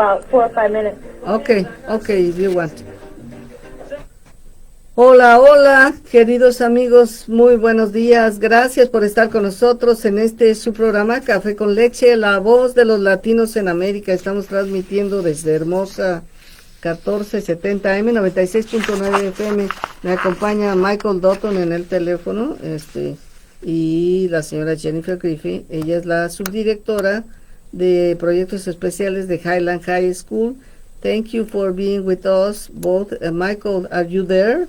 about 4 or 5 minutes. Okay, if you want. Hola, hola, queridos amigos, muy buenos días. Gracias por estar con nosotros en su programa Café con Leche, la voz de los latinos en América. Estamos transmitiendo desde hermosa 1470 AM, 96.9 FM. Me acompaña Michael Dutton en el teléfono, y la señora Jennifer Griffey. Ella es la subdirectora de proyectos especiales de Highland High School. Thank you for being with us both. Michael, are you there?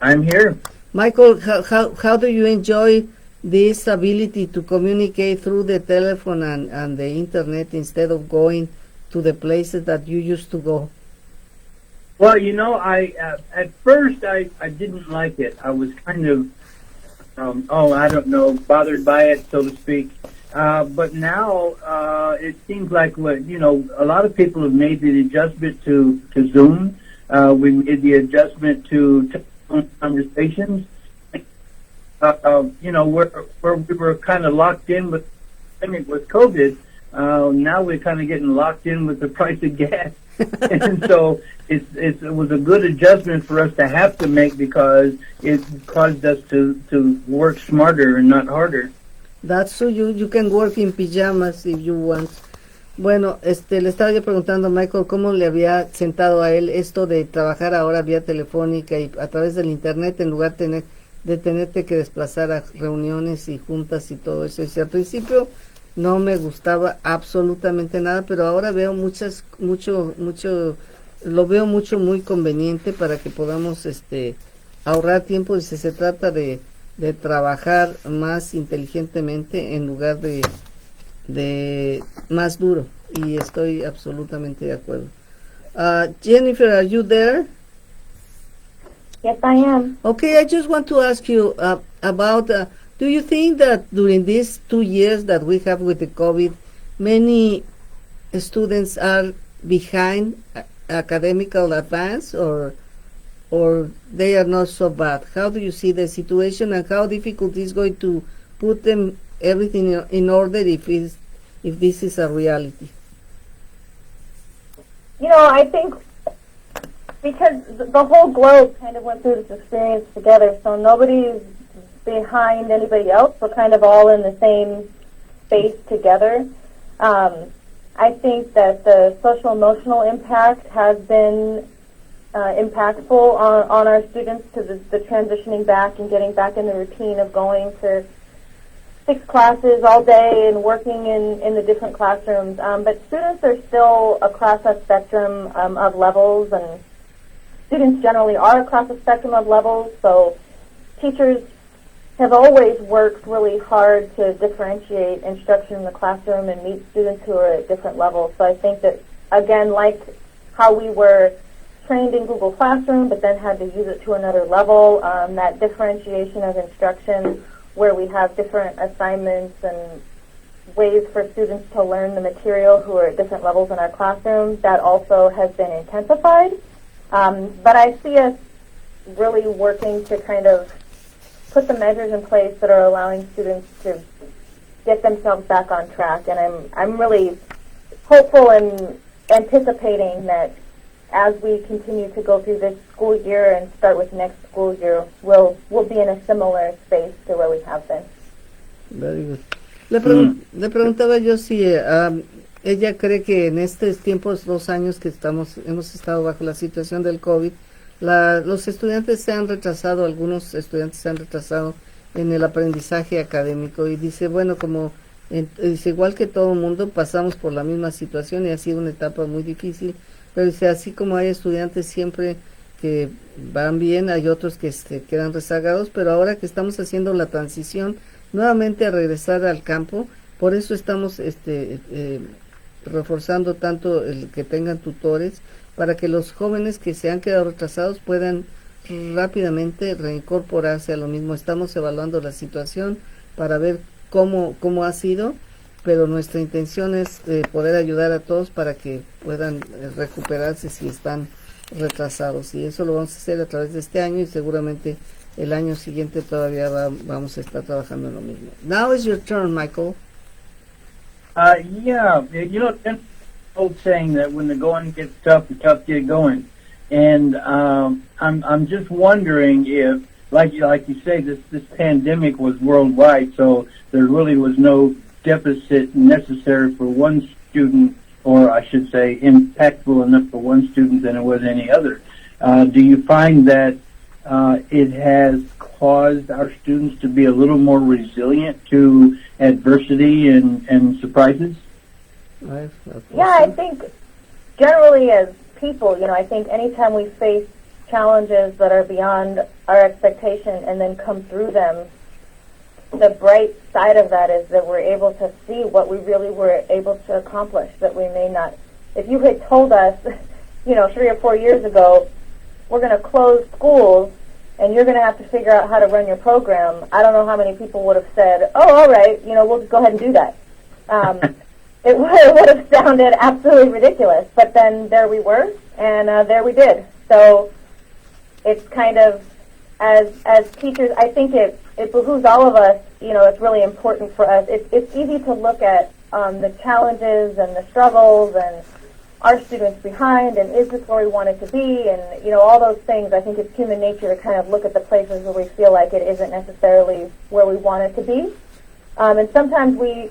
I'm here. Michael, how do you enjoy this ability to communicate through the telephone and the internet instead of going to the places that you used to go? Well, I at first I didn't like it. I was kind of, I don't know, bothered by it, so to speak. But now it seems like a lot of people have made the adjustment to Zoom. We made the adjustment to conversations. Where we were kind of locked in with COVID. Now we're kind of getting locked in with the price of gas, and so it was a good adjustment for us to have to make because it caused us to work smarter and not harder. That's so you can work in pajamas if you want. Bueno, le estaba yo preguntando a Michael cómo le había sentado a él esto de trabajar ahora vía telefónica y a través del internet en lugar de tenerte que desplazar a reuniones y juntas y todo eso. Y al principio no me gustaba absolutamente nada, pero ahora veo lo veo muy conveniente para que podamos ahorrar tiempo y si se trata de trabajar más inteligentemente en lugar de más duro, y estoy absolutamente de acuerdo. Jennifer, are you there? Yes, I am. Okay, I just want to ask you about, do you think that during these 2 years that we have with the COVID, many students are behind academical advance or they are not so bad? How do you see the situation and how difficult is going to put them everything in order if this is a reality? I think because the whole globe kind of went through this experience together, so nobody's behind anybody else. We're kind of all in the same space together. I think that the social emotional impact has been impactful on our students to the transitioning back and getting back in the routine of going to 6 classes all day and working in the different classrooms. But students are still across a spectrum of levels, and students generally are across a spectrum of levels, so teachers have always worked really hard to differentiate instruction in the classroom and meet students who are at different levels. So I think that, again, like how we were trained in Google Classroom but then had to use it to another level, that differentiation of instruction where we have different assignments and ways for students to learn the material who are at different levels in our classroom, that also has been intensified. But I see us really working to kind of put the measures in place that are allowing students to get themselves back on track. And I'm really hopeful and anticipating that as we continue to go through this school year and start with next school year, we'll be in a similar space to where we have been. Very good. Le preguntaba yo si ella cree que en estos tiempos, 2 años que hemos estado bajo la situación del COVID, los estudiantes se han retrasado, algunos estudiantes se han retrasado en el aprendizaje académico, y dice, bueno, dice, igual que todo el mundo pasamos por la misma situación y ha sido una etapa muy difícil, pero dice, así como hay estudiantes siempre que van bien, hay otros que quedan rezagados, pero ahora que estamos haciendo la transición nuevamente a regresar al campo, por eso estamos reforzando tanto el que tengan tutores, para que los jóvenes que se han quedado retrasados puedan rápidamente reincorporarse a lo mismo. Estamos evaluando la situación para ver cómo ha sido, pero nuestra intención es poder ayudar a todos para que puedan recuperarse si están retrasados, y eso lo vamos a hacer a través de este año, y seguramente el año siguiente todavía vamos a estar trabajando en lo mismo. Now is your turn, Michael. Yeah, old saying that when the going gets tough, the tough get going. And I'm just wondering if, like you say, this pandemic was worldwide, so there really was no deficit necessary for one student, or I should say, impactful enough for one student than it was any other. Do you find that it has caused our students to be a little more resilient to adversity and surprises? Yeah, I think generally as people, I think anytime we face challenges that are beyond our expectation and then come through them, the bright side of that is that we're able to see what we really were able to accomplish that we may not. If you had told us, 3 or 4 years ago, we're going to close schools and you're going to have to figure out how to run your program, I don't know how many people would have said, oh, all right, we'll just go ahead and do that. It would have sounded absolutely ridiculous, but then there we were, and there we did. So it's kind of, as teachers, I think it behooves all of us, it's really important for us. It's easy to look at the challenges and the struggles and our students behind, and is this where we want it to be, and, all those things. I think it's human nature to kind of look at the places where we feel like it isn't necessarily where we want it to be. And sometimes we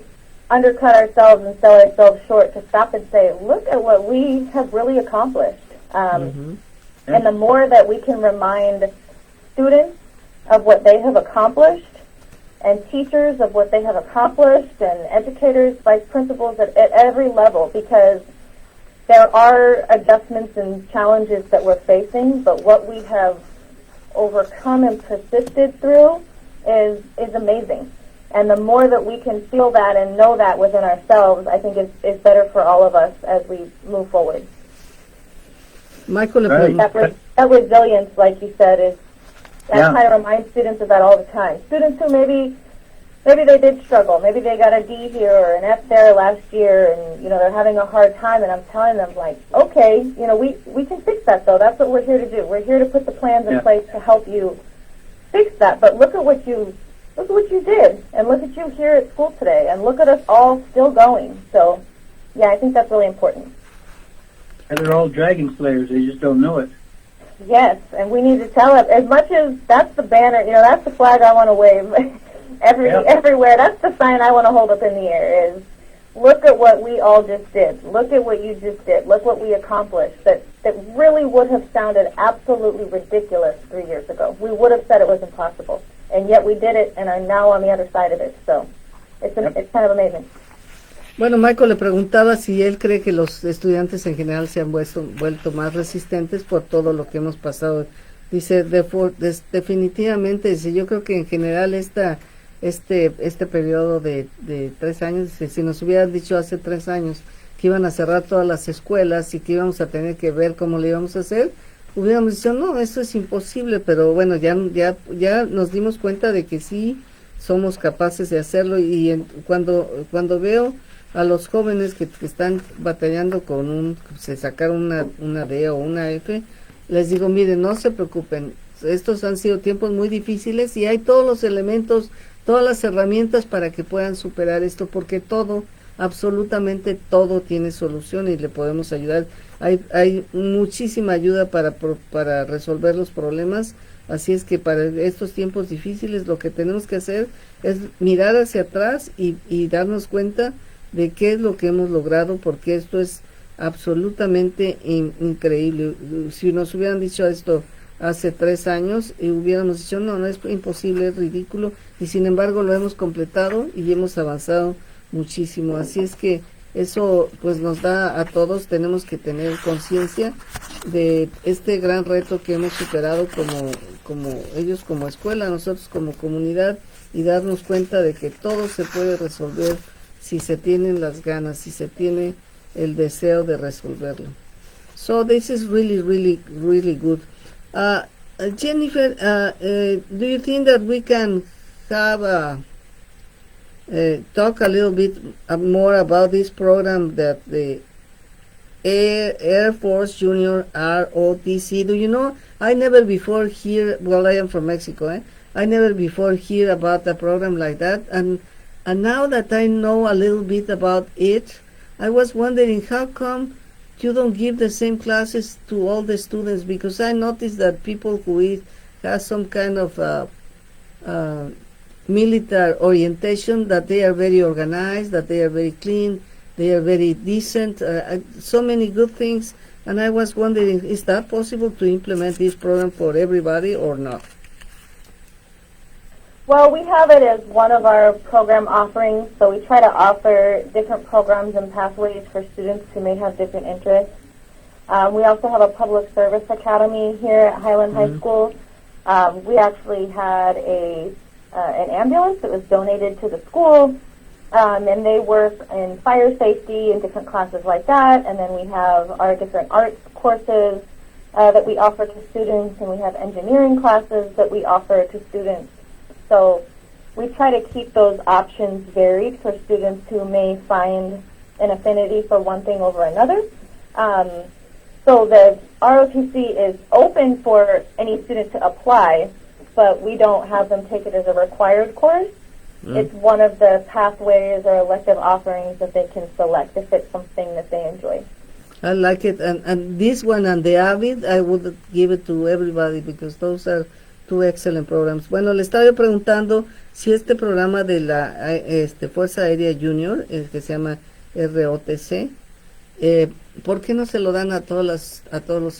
undercut ourselves and sell ourselves short to stop and say, look at what we have really accomplished. And the more that we can remind students of what they have accomplished, and teachers of what they have accomplished, and educators, vice principals at every level, because there are adjustments and challenges that we're facing, but what we have overcome and persisted through is amazing. And the more that we can feel that and know that within ourselves, I think is better for all of us as we move forward. Michael, that resilience, like you said, kind of reminds students of that all the time. Students who maybe they did struggle. Maybe they got a D here or an F there last year, and they're having a hard time. And I'm telling them, like, okay, we can fix that though. That's what we're here to do. We're here to put the plans in place to help you fix that. But look at what you did, and look at you here at school today, and look at us all still going. So, yeah, I think that's really important. And they're all dragon slayers. They just don't know it. Yes, and we need to tell it. As much as that's the banner, that's the flag I want to wave everywhere. That's the sign I want to hold up in the air is, look at what we all just did. Look at what you just did. Look what we accomplished that really would have sounded absolutely ridiculous 3 years ago. We would have said it was impossible. And yet we did it and are now on the other side of it. So it's kind of amazing. Bueno, Michael le preguntaba si él cree que los estudiantes en general se han vuelto más resistentes por todo lo que hemos pasado. Dice, definitivamente, dice, yo creo que en general este periodo de 3 años, dice, si nos hubieran dicho hace 3 años que iban a cerrar todas las escuelas y que íbamos a tener que ver cómo le íbamos a hacer, hubiéramos dicho, no, esto es imposible, pero bueno, ya nos dimos cuenta de que sí somos capaces de hacerlo, y cuando veo a los jóvenes que están batallando con se sacaron una D o una F, les digo, miren, no se preocupen, estos han sido tiempos muy difíciles y hay todos los elementos, todas las herramientas para que puedan superar esto, porque todo, absolutamente todo tiene solución y le podemos ayudar. Hay muchísima ayuda para resolver los problemas, así es que para estos tiempos difíciles lo que tenemos que hacer es mirar hacia atrás y darnos cuenta de qué es lo que hemos logrado, porque esto es absolutamente increíble. Si nos hubieran dicho esto hace 3 años y hubiéramos dicho, no es imposible, es ridículo, y sin embargo lo hemos completado y hemos avanzado muchísimo. Así es que eso pues nos da a todos, tenemos que tener conciencia de este gran reto que hemos superado como ellos como escuela, nosotros como comunidad, y darnos cuenta de que todo se puede resolver si se tienen las ganas, si se tiene el deseo de resolverlo. So this is really, really, really good. Jennifer, do you think that we can have talk a little bit more about this program that the Air Force Junior ROTC? Do you know, I never before hear, well, I am from Mexico, I never before hear about a program like that, and now that I know a little bit about it, I was wondering how come you don't give the same classes to all the students, because I noticed that people who have some kind of military orientation, that they are very organized, that they are very clean, they are very decent, so many good things. And I was wondering, is that possible to implement this program for everybody or not? Well, we have it as one of our program offerings, so we try to offer different programs and pathways for students who may have different interests. We also have a public service academy here at Highland High School. We actually had an ambulance that was donated to the school, and they work in fire safety and different classes like that. And then we have our different arts courses that we offer to students, and we have engineering classes that we offer to students. So we try to keep those options varied for students who may find an affinity for one thing over another. So the ROTC is open for any student to apply, but we don't have them take it as a required course. It's one of the pathways or elective offerings that they can select if it's something that they enjoy. I like it, and this one and the AVID, I would give it to everybody because those are two excellent programs. Bueno, le estaba yo preguntando si este programa de la Fuerza Aérea Junior, que se llama ROTC, ¿por qué no se lo dan a todos los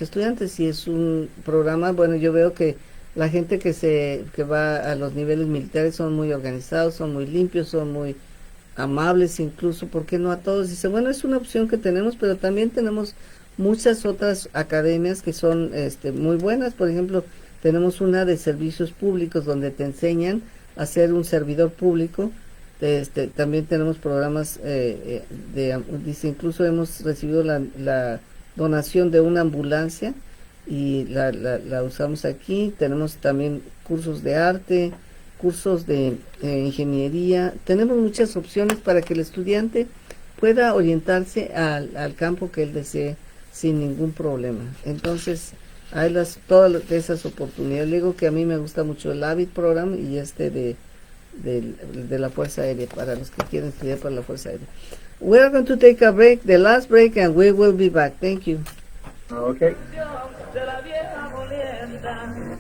estudiantes? Si es un programa, bueno, yo veo que la gente que va a los niveles militares son muy organizados, son muy limpios, son muy amables incluso, ¿por qué no a todos? Dice, bueno, es una opción que tenemos, pero también tenemos muchas otras academias que son muy buenas. Por ejemplo, tenemos una de servicios públicos donde te enseñan a ser un servidor público. También tenemos programas dice, incluso hemos recibido la donación de una ambulancia y la usamos aquí. Tenemos también cursos de arte, cursos de ingeniería. Tenemos muchas opciones para que el estudiante pueda orientarse al campo que él desee sin ningún problema. Entonces, hay todas esas oportunidades. Le digo que a mí me gusta mucho el AVID program y de la Fuerza Aérea, para los que quieren estudiar para la Fuerza Aérea. We are going to take a break, the last break, and we will be back. Thank you. Okay.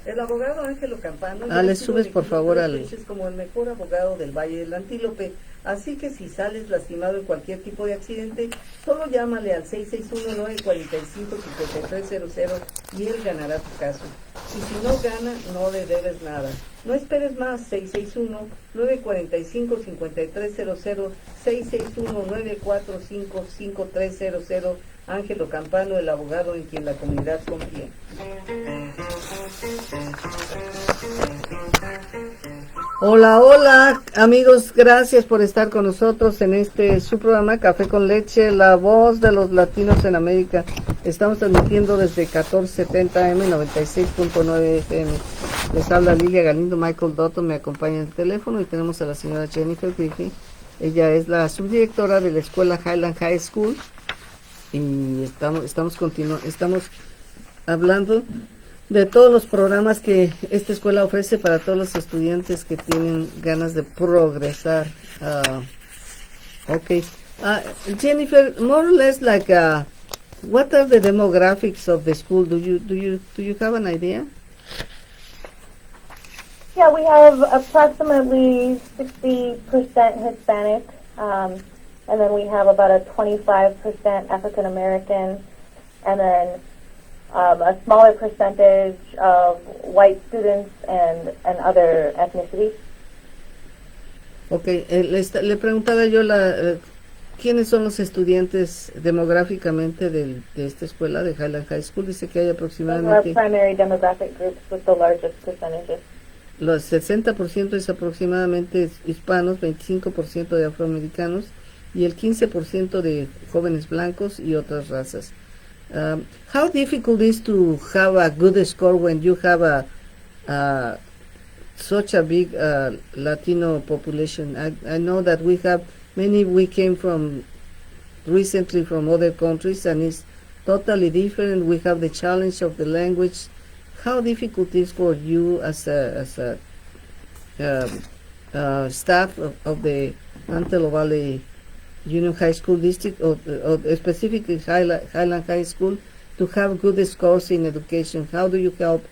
El abogado Ángelo Campano. Le subes por favor es como el mejor abogado del Valle del Antílope. Así que si sales lastimado en cualquier tipo de accidente, solo llámale al 661-945-5300 y él ganará tu caso. Y si no gana, no le debes nada. No esperes más. 661-945-5300, 661-945-5300. Ángelo Campano, el abogado en quien la comunidad confía. Hola amigos, gracias por estar con nosotros en su programa Café con Leche, la voz de los latinos en América. Estamos transmitiendo desde 1470 AM 96.9 FM. Les habla Lilia Galindo, Michael Dotto me acompaña en el teléfono y tenemos a la señora Jennifer Griffey. Ella es la subdirectora de la escuela Highland High School y estamos hablando de todos los programas que esta escuela ofrece para todos los estudiantes que tienen ganas de progresar. Jennifer, more or less like what are the demographics of the school? Do you have an idea? Yeah, we have approximately 60% Hispanic, and then we have about a 25% African American, and then a smaller percentage of white students and other ethnicities. Okay, le preguntaba yo ¿quiénes son los estudiantes demográficamente de esta escuela de Highland High School? Dice que hay aproximadamente... Our primary demographic groups with the largest percentages. Los 60% es aproximadamente hispanos, 25% de afroamericanos y el 15% de jóvenes blancos y otras razas. How difficult is to have a good score when you have such a big Latino population? I know that we came recently from other countries and it's totally different. We have the challenge of the language. How difficult is for you as a staff of the Antelo Valley Junior High School District or specifically Highland High School to have good scores in education? How do you help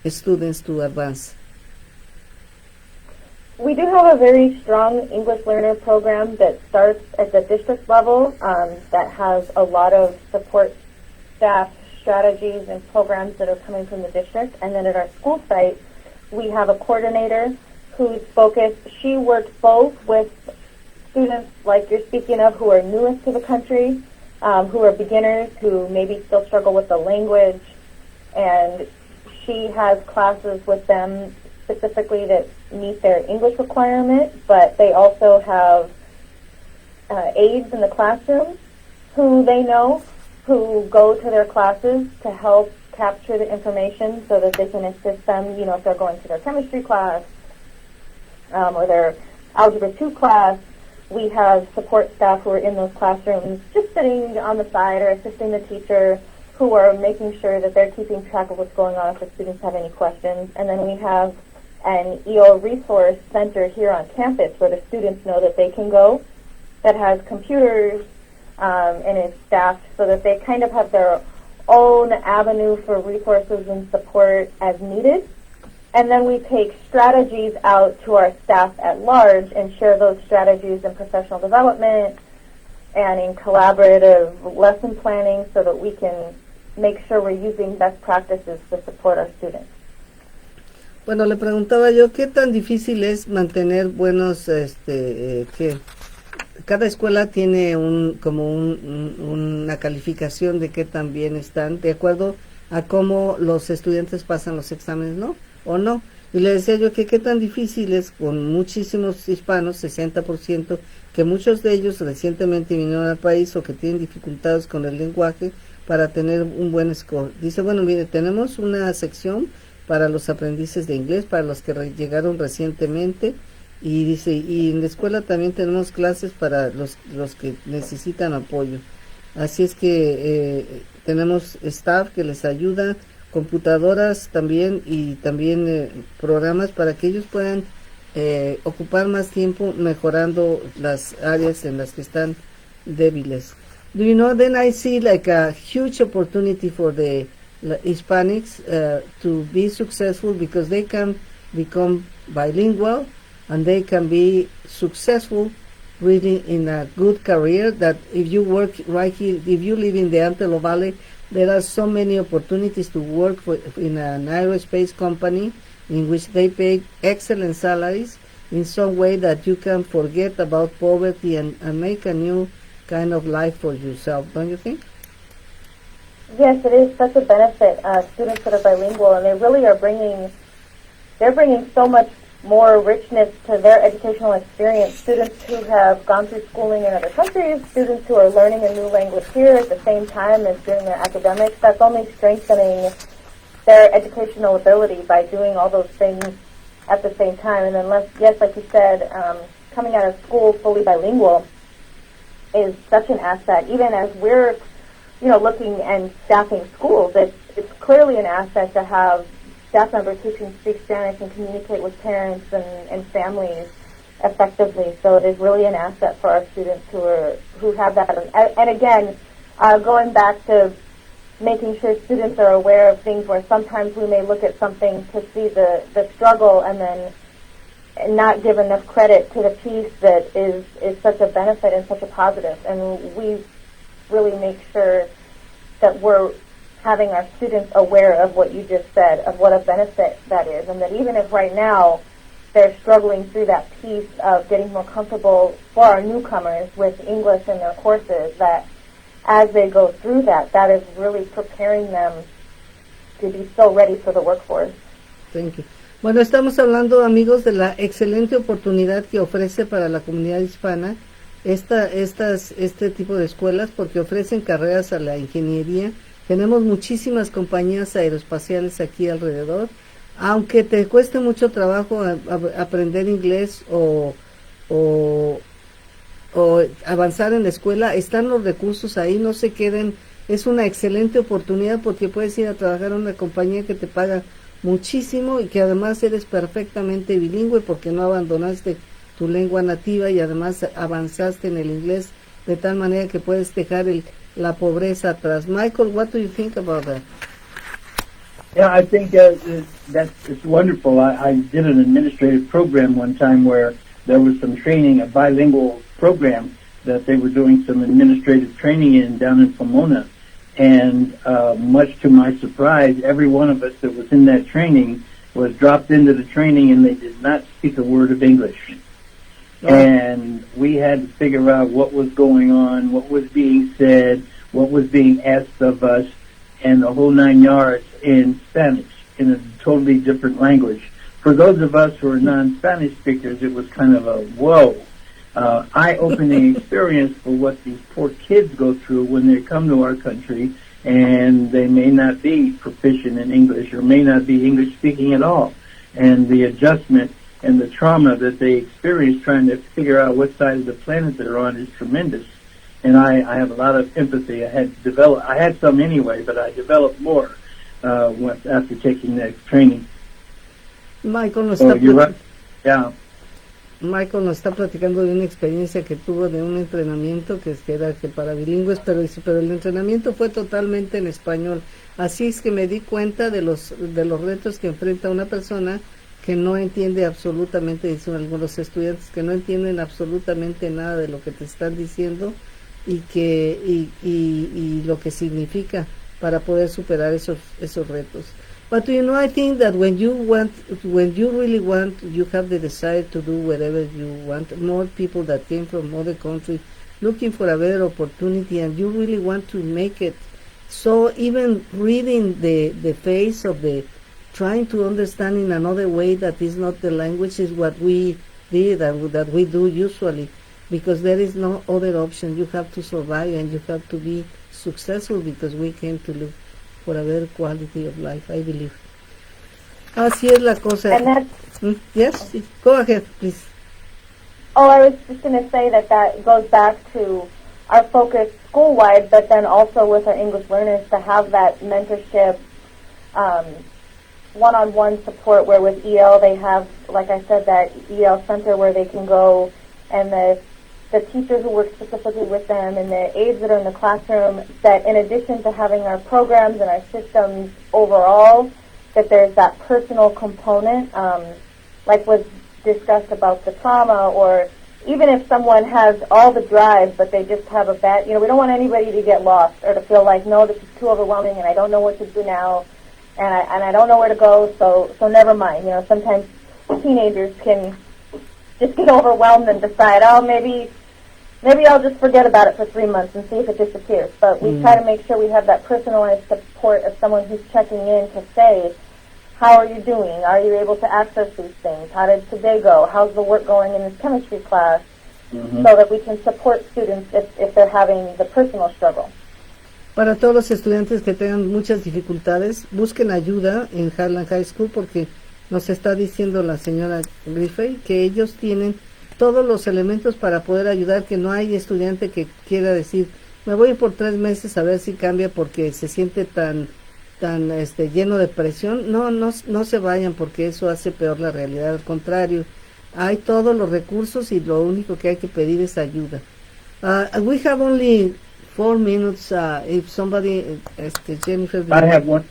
students to advance? We do have a very strong English learner program that starts at the district level that has a lot of support staff strategies and programs that are coming from the district. And then at our school site, we have a coordinator who's focused. She works both with students like you're speaking of who are newest to the country, who are beginners, who maybe still struggle with the language, and she has classes with them specifically that meet their English requirement, but they also have aides in the classroom who they know, who go to their classes to help capture the information so that they can assist them, you know, if they're going to their chemistry class or their Algebra 2 class. We have support staff who are in those classrooms just sitting on the side or assisting the teacher, who are making sure that they're keeping track of what's going on if the students have any questions. And then we have an EO resource center here on campus where the students know that they can go, that has computers and is staffed so that they kind of have their own avenue for resources and support as needed. And then we take strategies out to our staff at large and share those strategies in professional development and in collaborative lesson planning so that we can make sure we're using best practices to support our students. Bueno, le preguntaba yo qué tan difícil es mantener buenos, que cada escuela tiene una calificación de qué tan bien están, de acuerdo a cómo los estudiantes pasan los exámenes, ¿no? O no. Y le decía yo que qué tan difícil es con muchísimos hispanos, 60%, que muchos de ellos recientemente vinieron al país o que tienen dificultades con el lenguaje para tener un buen score. Dice, bueno, mire, tenemos una sección para los aprendices de inglés, para los que llegaron recientemente, y dice, y en la escuela también tenemos clases para los que necesitan apoyo. Así es que tenemos staff que les ayuda, computadoras también, y también programas para que ellos puedan ocupar más tiempo mejorando las áreas en las que están débiles. Do you know, then I see like a huge opportunity for the Hispanics to be successful because they can become bilingual and they can be successful really in a good career. That if you work right here, if you live in the Antelo Valley, there are so many opportunities to work in an aerospace company in which they pay excellent salaries in some way that you can forget about poverty and make a new kind of life for yourself, don't you think? Yes, it is such a benefit. Students that are bilingual, and they really are bringing so much more richness to their educational experience. Students who have gone through schooling in other countries, students who are learning a new language here at the same time as doing their academics, that's only strengthening their educational ability by doing all those things at the same time. And then, yes, like you said, coming out of school fully bilingual is such an asset. Even as we're, looking and staffing schools, it's clearly an asset to have staff members who can speak Spanish and communicate with parents and families effectively. So it is really an asset for our students who have that. And again, going back to making sure students are aware of things where sometimes we may look at something to see the struggle and then not give enough credit to the piece that is such a benefit and such a positive. And we really make sure that we're having our students aware of what you just said, of what a benefit that is, and that even if right now they're struggling through that piece of getting more comfortable for our newcomers with English in their courses, that as they go through that is really preparing them to be so ready for the workforce. Thank you. Bueno, estamos hablando, amigos, de la excelente oportunidad que ofrece para la comunidad hispana este tipo de escuelas, porque ofrecen carreras a la ingeniería. Tenemos muchísimas compañías aeroespaciales aquí alrededor. Aunque te cueste mucho trabajo aprender inglés o avanzar en la escuela, están los recursos ahí, no se queden. Es una excelente oportunidad porque puedes ir a trabajar en una compañía que te paga muchísimo y que además eres perfectamente bilingüe porque no abandonaste tu lengua nativa y además avanzaste en el inglés de tal manera que puedes dejar la pobreza atrás. Michael, what do you think about that? Yeah, I think it's wonderful. I did an administrative program one time where there was some training, a bilingual program that they were doing some administrative training in down in Pomona. And much to my surprise, every one of us that was in that training was dropped into the training and they did not speak a word of English. Oh. And we had to figure out what was going on, what was being said, what was being asked of us, and the whole 9 yards in Spanish, in a totally different language. For those of us who are non-Spanish speakers, it was kind of a whoa, eye-opening experience for what these poor kids go through when they come to our country and they may not be proficient in English or may not be English speaking at all. And the adjustment and the trauma that they experience trying to figure out what side of the planet they're on is tremendous. And I have a lot of empathy. I had some anyway, but I developed more after taking that training. Michael nos está platicando de una experiencia que tuvo de un entrenamiento que era que para bilingües, pero el entrenamiento fue totalmente en español. Así es que me di cuenta de los retos que enfrenta una persona que no entiende absolutamente, dicen algunos estudiantes, que no entienden absolutamente nada de lo que te están diciendo y lo que significa para poder superar esos retos. But I think that when you really want, you have the desire to do whatever you want. More people that came from other countries looking for a better opportunity, and you really want to make it. So even reading the face of the trying to understand in another way that is not the language is what we did and that we do usually, because there is no other option. You have to survive and you have to be successful because we came to look for a better quality of life, I believe. Así es la cosa. Yes, go ahead, please. Oh, I was just going to say that goes back to our focus school-wide, but then also with our English learners to have that mentorship, one-on-one support where with EL they have, like I said, that EL center where they can go, and the teachers who work specifically with them and the aides that are in the classroom, that in addition to having our programs and our systems overall, that there's that personal component, like was discussed about the trauma, or even if someone has all the drive but they just have a bad, we don't want anybody to get lost or to feel like, no, this is too overwhelming and I don't know what to do now and I don't know where to go, so never mind. Sometimes teenagers can just get overwhelmed and decide, oh, maybe I'll just forget about it for 3 months and see if it disappears. But we try to make sure we have that personalized support of someone who's checking in to say, how are you doing? Are you able to access these things? How did today go? How's the work going in this chemistry class? So that we can support students if they're having the personal struggle. Para todos los estudiantes que tengan muchas dificultades, busquen ayuda en Highland High School porque nos está diciendo la señora Griffey que ellos tienen todos los elementos para poder ayudar, que no hay estudiante que quiera decir, me voy por 3 meses a ver si cambia porque se siente tan lleno de presión. No se vayan porque eso hace peor la realidad. Al contrario, hay todos los recursos y lo único que hay que pedir es ayuda. We have only 4 minutes. If somebody, Jennifer. I have one.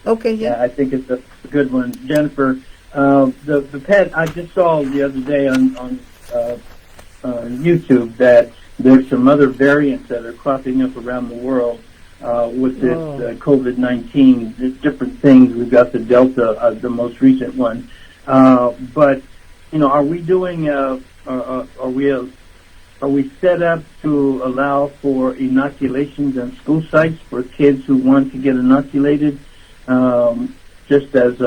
Okay, yeah. I think it's a good one, Jennifer. The pet I just saw the other day on YouTube that there's some other variants that are cropping up around the world with this COVID-19, different things. We've got the Delta, the most recent one. But are we doing? Are we set up to allow for inoculations on school sites for kids who want to get inoculated, just as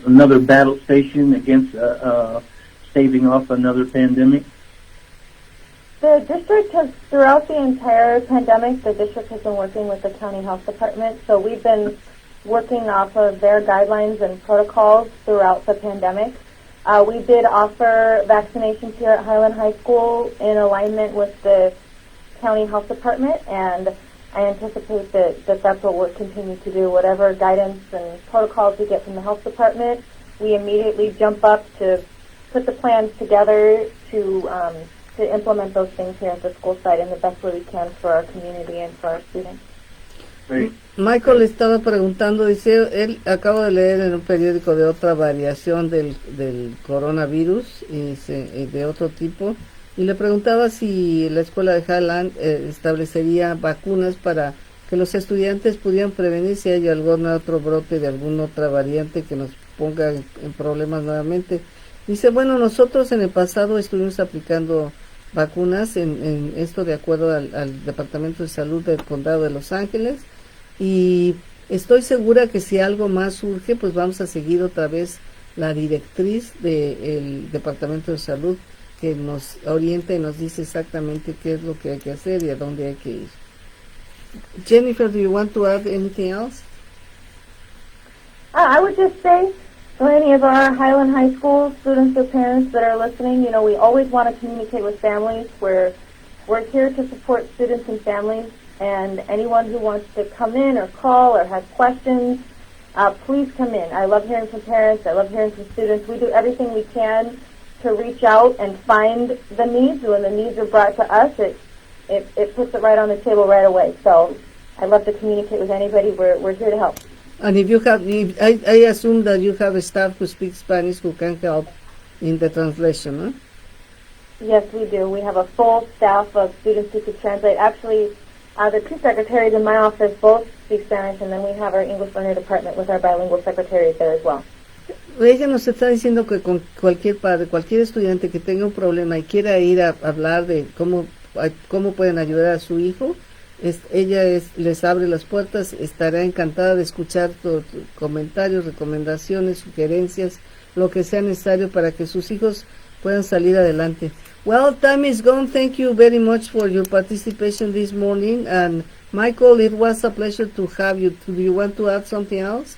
another battle station against staving off another pandemic? The district has, throughout the entire pandemic, the district has been working with the county health department. So we've been working off of their guidelines and protocols throughout the pandemic. We did offer vaccinations here at Highland High School in alignment with the county health department, and I anticipate that that's what we'll continue to do. Whatever guidance and protocols we get from the health department, we immediately jump up to put the plans together to implement those things here at the school site in the best way we can for our community and for our students. Great. Michael estaba preguntando, dice, él acabo de leer en un periódico de otra variación del coronavirus y de otro tipo, y le preguntaba si la escuela de Highland establecería vacunas para que los estudiantes pudieran prevenir si hay algún otro brote de alguna otra variante que nos ponga en problemas nuevamente. Dice, bueno, nosotros en el pasado estuvimos aplicando vacunas en esto de acuerdo al Departamento de Salud del Condado de Los Ángeles, y estoy segura que si algo más surge, pues vamos a seguir otra vez la directriz del Departamento de Salud que nos orienta y nos dice exactamente qué es lo que hay que hacer y a dónde hay que ir. Jennifer, do you want to add anything else? I would just say, for any of our Highland High School students or parents that are listening, you know, we always want to communicate with families. We're here to support students and families, and anyone who wants to come in or call or has questions, please come in. I love hearing from parents. I love hearing from students. We do everything we can to reach out and find the needs. When the needs are brought to us, it puts it right on the table right away. So I love to communicate with anybody. We're here to help. And if you have, I assume that you have a staff who speaks Spanish who can help in the translation, huh? Yes, we do. We have a full staff of students who could translate. Actually, the two secretaries in my office both speak Spanish, and then we have our English learner department with our bilingual secretaries there as well. Ella nos está diciendo que con cualquier padre, cualquier estudiante que tenga un problema y quiera ir a hablar de cómo pueden ayudar a su hijo, ella les abre las puertas, estará encantada de escuchar comentarios, recomendaciones, sugerencias, lo que sea necesario para que sus hijos puedan salir adelante. Well, time is gone. Thank you very much for your participation this morning. And Michael, it was a pleasure to have you. Do you want to add something else?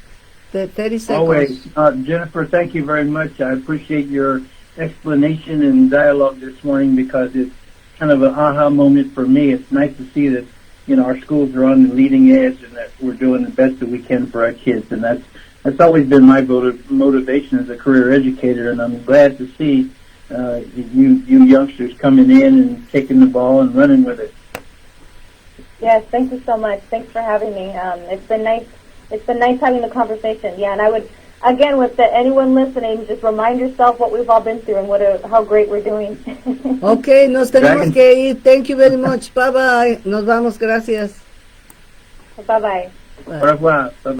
30 seconds. Always. Jennifer, thank you very much. I appreciate your explanation and dialogue this morning because it's kind of an aha moment for me. It's nice to see that, you know, our schools are on the leading edge and that we're doing the best that we can for our kids. And that's always been my motivation as a career educator, and I'm glad to see you youngsters coming in and taking the ball and running with it. Yes, thank you so much. Thanks for having me. It's been nice. It's been nice having the conversation. Yeah, and I would, again, with anyone listening, just remind yourself what we've all been through and how great we're doing. Okay, nos tenemos que ir. Thank you very much. Bye bye. Nos vamos. Gracias. Bye bye. Au revoir. Bye-bye.